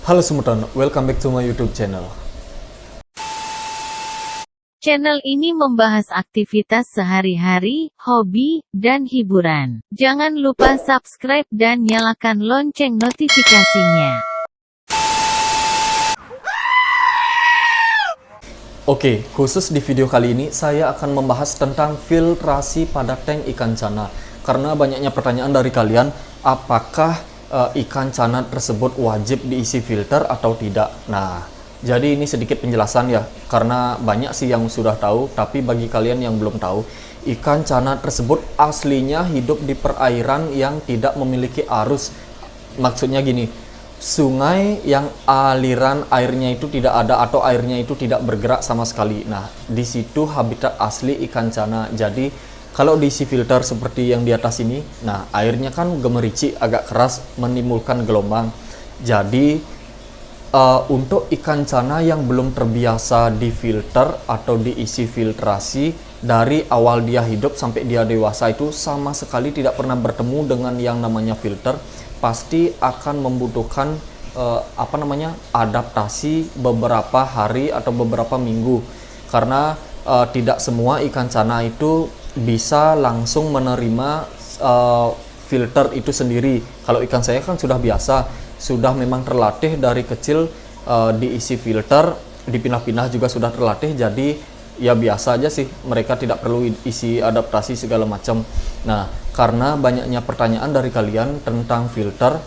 Halo semutan, welcome back to my YouTube channel. Channel ini membahas aktivitas sehari-hari, hobi, dan hiburan. Jangan lupa subscribe dan nyalakan lonceng notifikasinya. Oke, khusus di video kali ini saya akan membahas tentang filtrasi pada tank ikan cana. Karena banyaknya pertanyaan dari kalian, apakah ikan cana tersebut wajib diisi filter atau tidak? Nah, jadi ini sedikit penjelasan ya, karena banyak sih yang sudah tahu, tapi bagi kalian yang belum tahu, ikan cana tersebut aslinya hidup di perairan yang tidak memiliki arus. Maksudnya gini, sungai yang aliran airnya itu tidak ada atau airnya itu tidak bergerak sama sekali. Nah, di situ habitat asli ikan cana. Jadi, kalau diisi filter seperti yang di atas ini, nah airnya kan gemericik, agak keras, menimbulkan gelombang. Jadi, untuk ikan cana yang belum terbiasa difilter atau diisi filtrasi, dari awal dia hidup sampai dia dewasa itu sama sekali tidak pernah bertemu dengan yang namanya filter, pasti akan membutuhkan adaptasi beberapa hari atau beberapa minggu, karena tidak semua ikan cana itu bisa langsung menerima filter itu sendiri. Kalau ikan saya kan sudah biasa, sudah memang terlatih dari kecil diisi filter, dipindah-pindah juga sudah terlatih, jadi ya biasa aja sih, mereka tidak perlu isi adaptasi segala macam. Nah, karena banyaknya pertanyaan dari kalian tentang filter,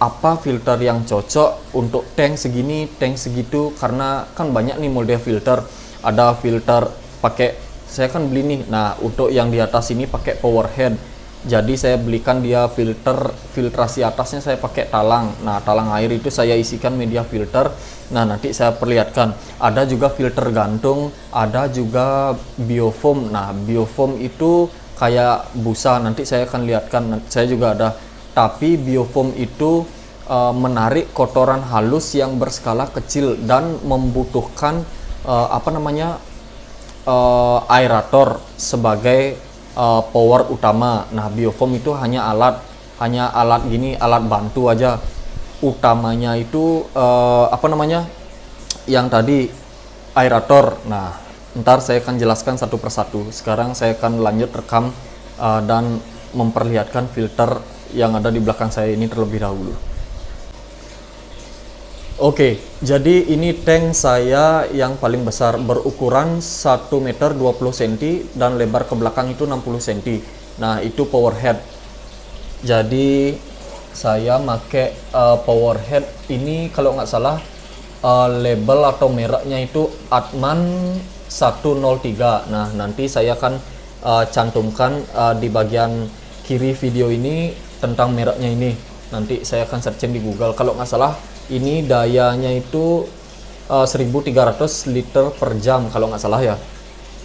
apa filter yang cocok untuk tank segini, tank segitu, karena kan banyak nih model filter. Ada filter pakai, saya kan beli nih, nah untuk yang di atas ini pakai power head, jadi saya belikan dia filtrasi atasnya saya pakai talang. Nah, talang air itu saya isikan media filter. Nah, nanti saya perlihatkan. Ada juga filter gantung, ada juga biofoam. Nah, biofoam itu kayak busa, nanti saya akan lihatkan. Saya juga ada. Tapi biofoam itu menarik kotoran halus yang berskala kecil dan membutuhkan aerator sebagai power utama. Nah, biofoam itu hanya alat alat bantu aja. Utamanya itu yang tadi aerator. Nah, ntar saya akan jelaskan satu persatu. Sekarang saya akan lanjut rekam dan memperlihatkan filter yang ada di belakang saya ini terlebih dahulu. Oke, jadi ini tank saya yang paling besar, berukuran 1 meter 20 cm dan lebar ke belakang itu 60 cm. Nah, itu power head. Jadi saya pakai power head ini, kalau nggak salah label atau mereknya itu Atman 103. Nah, nanti saya akan cantumkan di bagian kiri video ini tentang mereknya ini. Nanti saya akan searching di Google. Kalau nggak salah ini dayanya itu 1300 liter per jam kalau nggak salah ya.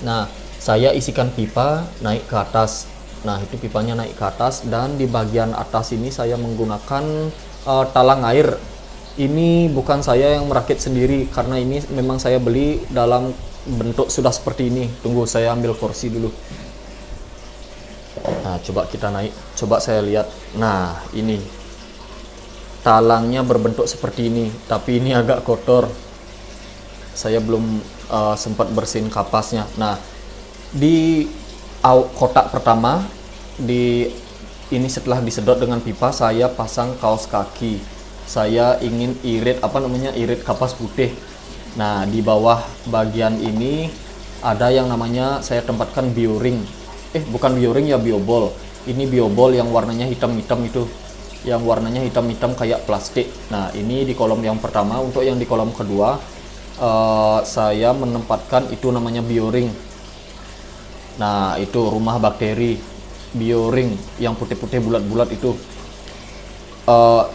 Nah, saya isikan pipa naik ke atas. Nah, itu pipanya naik ke atas, dan di bagian atas ini saya menggunakan talang air. Ini bukan saya yang merakit sendiri, karena ini memang saya beli dalam bentuk sudah seperti ini. Tunggu, saya ambil kursi dulu. Nah, coba kita naik, coba saya lihat. Nah, ini talangnya berbentuk seperti ini, tapi ini agak kotor, saya belum sempat bersihin kapasnya. Nah, di kotak pertama ini setelah disedot dengan pipa, saya pasang kaos kaki. Saya ingin irit irit kapas putih. Nah, di bawah bagian ini ada yang namanya, saya tempatkan bioring. Bukan bioring ya, biobol. Ini biobol yang warnanya hitam-hitam itu, yang warnanya hitam-hitam kayak plastik. Nah, ini di kolom yang pertama. Untuk yang di kolom kedua, saya menempatkan itu namanya bioring. Nah, itu rumah bakteri bioring yang putih-putih bulat-bulat itu.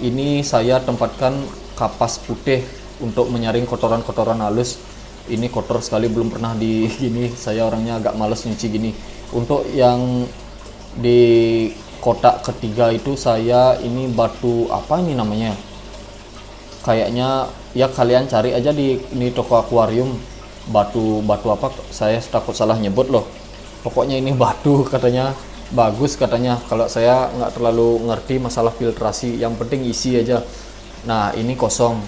Ini saya tempatkan kapas putih untuk menyaring kotoran-kotoran halus. Ini kotor sekali, belum pernah di gini. Saya orangnya agak males nyuci gini. Untuk yang di kotak ketiga itu saya ini batu apa ini namanya, kayaknya ya kalian cari aja di toko akuarium, batu apa, saya takut salah nyebut loh. Pokoknya ini batu katanya bagus katanya. Kalau saya nggak terlalu ngerti masalah filtrasi, yang penting isi aja. Nah, ini kosong.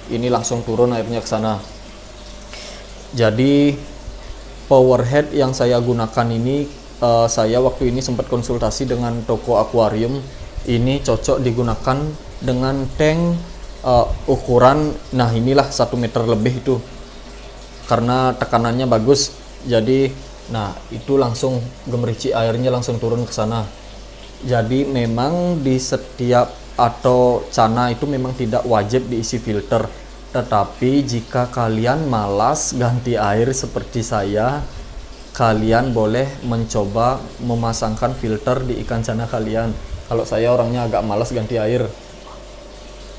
Ini langsung turun airnya ke sana. Jadi power head yang saya gunakan ini, saya waktu ini sempat konsultasi dengan toko akuarium. Ini cocok digunakan dengan tank ukuran, nah inilah 1 meter lebih itu, karena tekanannya bagus. Jadi nah itu langsung gemericik, airnya langsung turun ke sana. Jadi memang di setiap atau cana itu memang tidak wajib diisi filter, tetapi jika kalian malas ganti air seperti saya, kalian boleh mencoba memasangkan filter di ikan cana kalian. Kalau saya orangnya agak malas ganti air,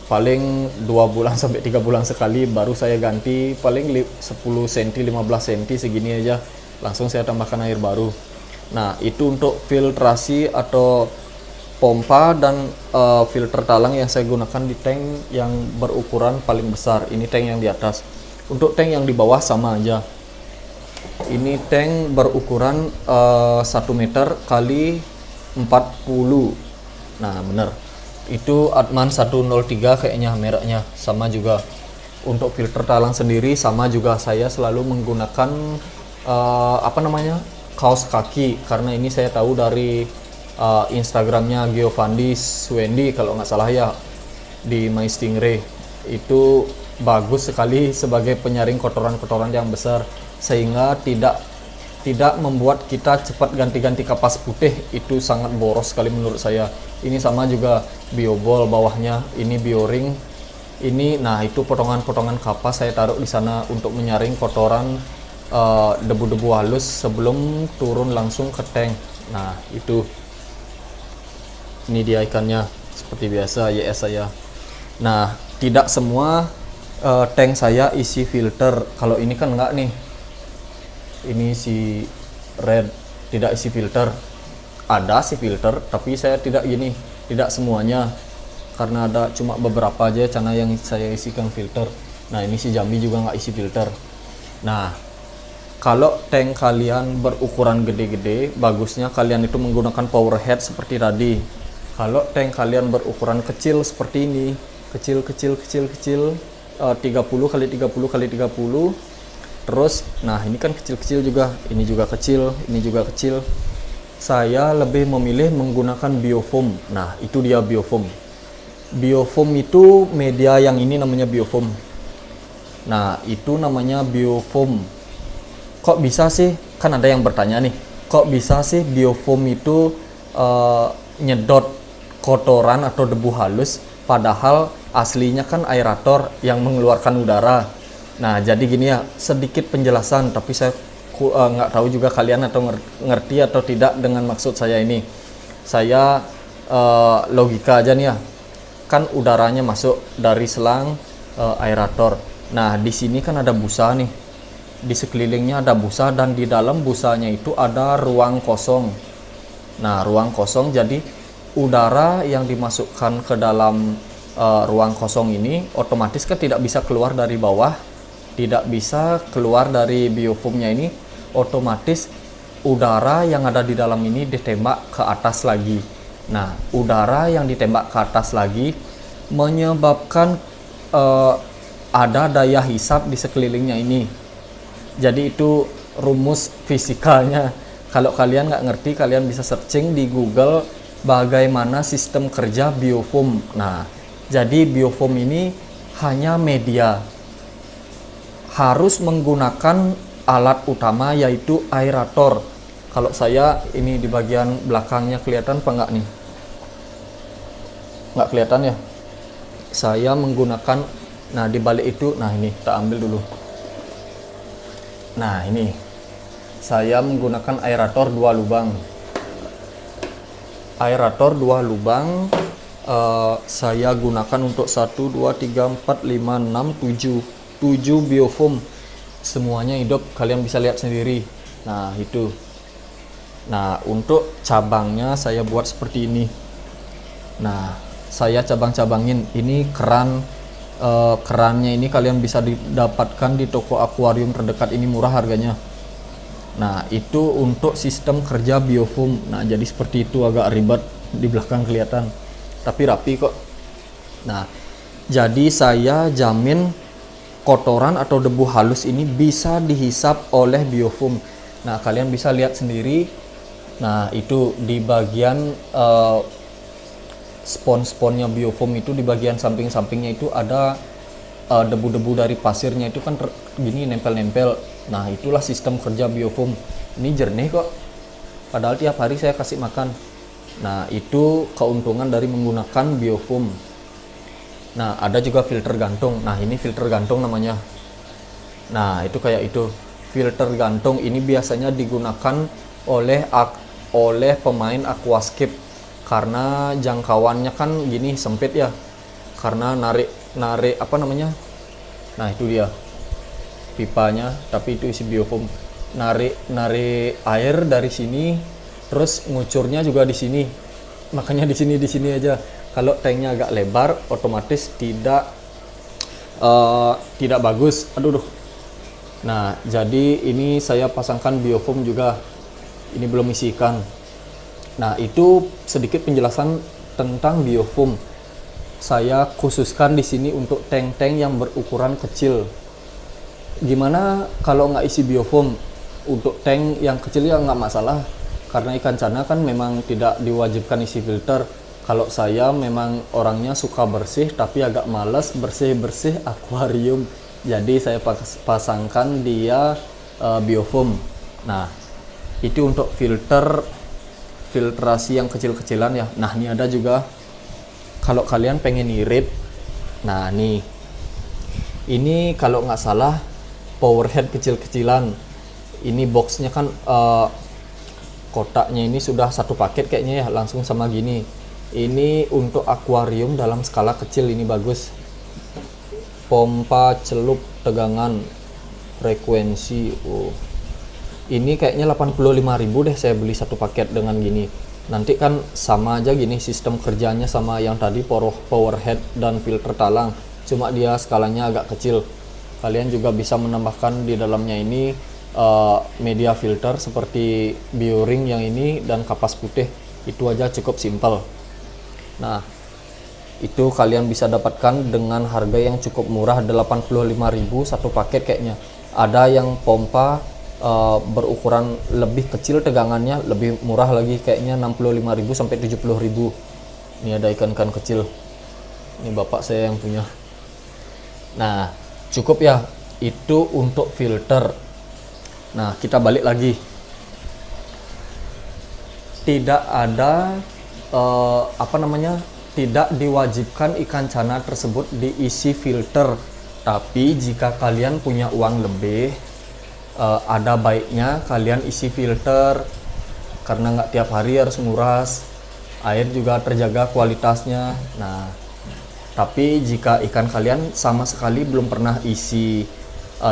paling 2 bulan sampai 3 bulan sekali baru saya ganti, paling 10 cm 15 cm segini aja, langsung saya tambahkan air baru. Nah itu untuk filtrasi atau pompa dan filter talang yang saya gunakan di tank yang berukuran paling besar. Ini tank yang di atas. Untuk tank yang di bawah sama aja. Ini tank berukuran 1 meter kali 40. Nah bener, itu Atman 103 kayaknya mereknya, sama juga. Untuk filter talang sendiri sama juga, saya selalu menggunakan kaos kaki, karena ini saya tahu dari Instagramnya Giovanni Swendi kalau nggak salah ya, di My Stingray. Itu bagus sekali sebagai penyaring kotoran-kotoran yang besar, sehingga tidak membuat kita cepat ganti-ganti kapas putih. Itu sangat boros sekali menurut saya. Ini sama juga biobol bawahnya, ini bioring. Ini nah itu potongan-potongan kapas saya taruh di sana untuk menyaring kotoran debu-debu halus sebelum turun langsung ke tank. Nah itu, ini dia ikannya seperti biasa YS saya. Nah tidak semua tank saya isi filter. Kalau ini kan enggak nih, ini si red tidak isi filter. Ada si filter, tapi saya tidak semuanya, karena ada cuma beberapa aja cana yang saya isikan filter. Nah ini si Jambi juga nggak isi filter. Nah kalau tank kalian berukuran gede-gede, bagusnya kalian itu menggunakan power head seperti tadi. Kalau tank kalian berukuran kecil seperti ini, kecil 30 kali 30 kali 30. Terus, nah ini kan kecil-kecil juga, ini juga kecil, ini juga kecil. Saya lebih memilih menggunakan biofoam. Nah, itu dia biofoam. Biofoam itu media yang ini namanya biofoam. Nah, itu namanya biofoam. Kok bisa sih? Kan ada yang bertanya nih, kok bisa sih biofoam itu nyedot kotoran atau debu halus, padahal aslinya kan aerator yang mengeluarkan udara. Nah jadi gini ya, sedikit penjelasan, tapi saya nggak tahu juga kalian atau ngerti atau tidak dengan maksud saya ini. Saya logika aja nih ya, kan udaranya masuk dari selang aerator. Nah di sini kan ada busa nih, di sekelilingnya ada busa, dan di dalam busanya itu ada ruang kosong. Nah ruang kosong, jadi udara yang dimasukkan ke dalam ruang kosong ini otomatis kan tidak bisa keluar dari bawah, tidak bisa keluar dari biofoamnya ini. Otomatis udara yang ada di dalam ini ditembak ke atas lagi. Nah udara yang ditembak ke atas lagi menyebabkan ada daya hisap di sekelilingnya ini. Jadi itu rumus fisikalnya. Kalau kalian nggak ngerti, kalian bisa searching di Google bagaimana sistem kerja biofoam. Nah jadi biofoam ini hanya media, harus menggunakan alat utama yaitu aerator. Kalau saya ini di bagian belakangnya kelihatan apa enggak nih? Nggak kelihatan ya? Saya menggunakan, nah di balik itu, nah ini kita ambil dulu. Nah ini saya menggunakan aerator 2 lubang. Aerator 2 lubang saya gunakan untuk 1, 2, 3, 4, 5, 6, 7 biofoam, semuanya hidup, kalian bisa lihat sendiri. Nah itu, nah untuk cabangnya saya buat seperti ini. Nah saya cabang-cabangin, ini kerannya ini kalian bisa didapatkan di toko akuarium terdekat, ini murah harganya. Nah itu untuk sistem kerja biofoam. Nah jadi seperti itu, agak ribet di belakang kelihatan, tapi rapi kok. Nah Jadi saya jamin kotoran atau debu halus ini bisa dihisap oleh biofoam. Nah, kalian bisa lihat sendiri. Nah, itu di bagian spon-sponnya biofoam itu, di bagian samping-sampingnya itu ada debu-debu dari pasirnya itu kan gini nempel-nempel. Nah, itulah sistem kerja biofoam. Ini jernih kok. Padahal tiap hari saya kasih makan. Nah, itu keuntungan dari menggunakan biofoam. Nah, ada juga filter gantung. Nah, ini filter gantung namanya. Nah, itu kayak itu. Filter gantung ini biasanya digunakan oleh pemain aquascape karena jangkauannya kan gini sempit ya. Karena narik apa namanya? Nah, itu dia. Pipanya, tapi itu isi biofoam. Narik air dari sini, terus ngucurnya juga di sini. Makanya di sini aja. Kalau tanknya agak lebar, otomatis tidak bagus. Aduh. Nah, jadi ini saya pasangkan biofoam juga. Ini belum isi ikan. Nah, itu sedikit penjelasan tentang biofoam. Saya khususkan di sini untuk tank-tank yang berukuran kecil. Gimana kalau nggak isi biofoam? Untuk tank yang kecil ya nggak masalah, karena ikan cana kan memang tidak diwajibkan isi filter. Kalau saya memang orangnya suka bersih tapi agak malas bersih-bersih akuarium, jadi saya pasangkan dia biofoam. Nah, itu untuk filtrasi yang kecil-kecilan ya. Nah, ini ada juga kalau kalian pengen irit. Nah, nih ini kalau nggak salah power head kecil-kecilan. Ini boxnya kan kotaknya ini sudah satu paket kayaknya ya, langsung sama gini. Ini untuk akuarium dalam skala kecil, ini bagus. Pompa celup tegangan frekuensi. Ini kayaknya 85.000 deh saya beli satu paket dengan gini. Nanti kan sama aja gini sistem kerjanya sama yang tadi power head dan filter talang. Cuma dia skalanya agak kecil. Kalian juga bisa menambahkan di dalamnya ini media filter seperti bioring yang ini dan kapas putih. Itu aja cukup simpel. Nah, itu kalian bisa dapatkan dengan harga yang cukup murah, 85.000 satu paket kayaknya. Ada yang pompa berukuran lebih kecil tegangannya, lebih murah lagi kayaknya 65.000 sampai 70.000. Ini ada ikan-ikan kecil. Ini bapak saya yang punya. Nah, cukup ya itu untuk filter. Nah, kita balik lagi. Tidak ada tidak diwajibkan ikan cana tersebut diisi filter. Tapi jika kalian punya uang lebih, ada baiknya kalian isi filter, karena nggak tiap hari harus nguras. Air juga terjaga kualitasnya. Nah, tapi jika ikan kalian sama sekali belum pernah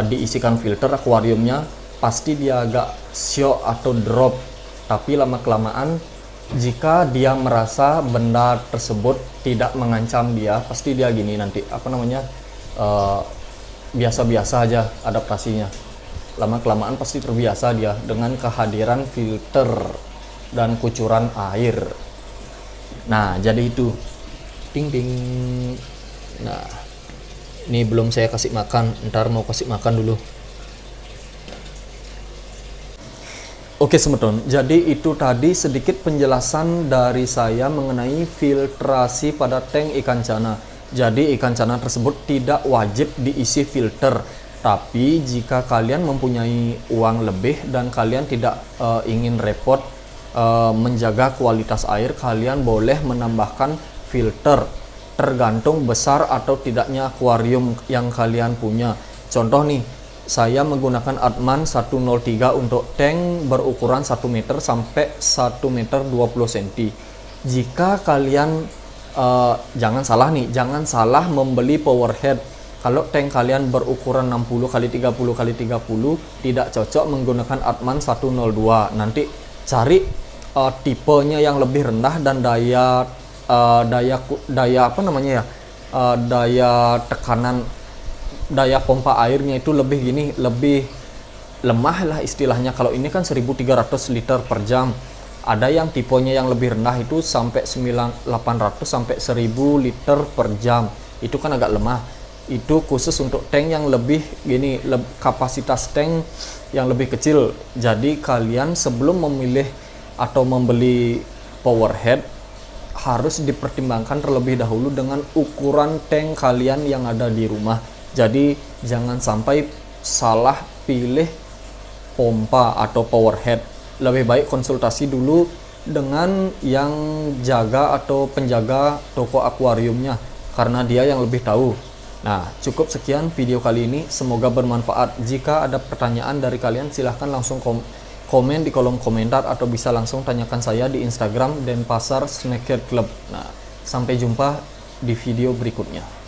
diisikan filter akuariumnya, pasti dia agak shock atau drop. Tapi lama-kelamaan jika dia merasa benda tersebut tidak mengancam dia, pasti dia gini nanti biasa-biasa aja adaptasinya. Lama-kelamaan pasti terbiasa dia dengan kehadiran filter dan kucuran air. Nah, jadi itu ting ting. Nah, ini belum saya kasih makan, ntar mau kasih makan dulu. Oke semeton, jadi itu tadi sedikit penjelasan dari saya mengenai filtrasi pada tank ikan cana. Jadi ikan cana tersebut tidak wajib diisi filter. Tapi jika kalian mempunyai uang lebih dan kalian tidak ingin repot menjaga kualitas air, kalian boleh menambahkan filter. Tergantung besar atau tidaknya akuarium yang kalian punya. Contoh nih, saya menggunakan Adman 103 untuk tank berukuran 1 meter sampai 1 meter 20 cm. Jika kalian jangan salah membeli power head. Kalau tank kalian berukuran 60 x 30 x 30 tidak cocok menggunakan Adman 102. Nanti cari tipenya yang lebih rendah dan daya tekanan, daya pompa airnya itu lebih lemah lah istilahnya. Kalau ini kan 1300 liter per jam. Ada yang tipenya yang lebih rendah itu sampai 800 sampai 1000 liter per jam. itu kan agak lemah. Itu khusus untuk tank yang lebih gini, kapasitas tank yang lebih kecil. Jadi kalian sebelum memilih atau membeli powerhead harus dipertimbangkan terlebih dahulu dengan ukuran tank kalian yang ada di rumah. Jadi jangan sampai salah pilih pompa atau powerhead. Lebih baik konsultasi dulu dengan yang jaga atau penjaga toko akuariumnya, karena dia yang lebih tahu. Nah, cukup sekian video kali ini, semoga bermanfaat. Jika ada pertanyaan dari kalian, silahkan langsung komen di kolom komentar atau bisa langsung tanyakan saya di Instagram Denpasar Snakehead Club. Nah, sampai jumpa di video berikutnya.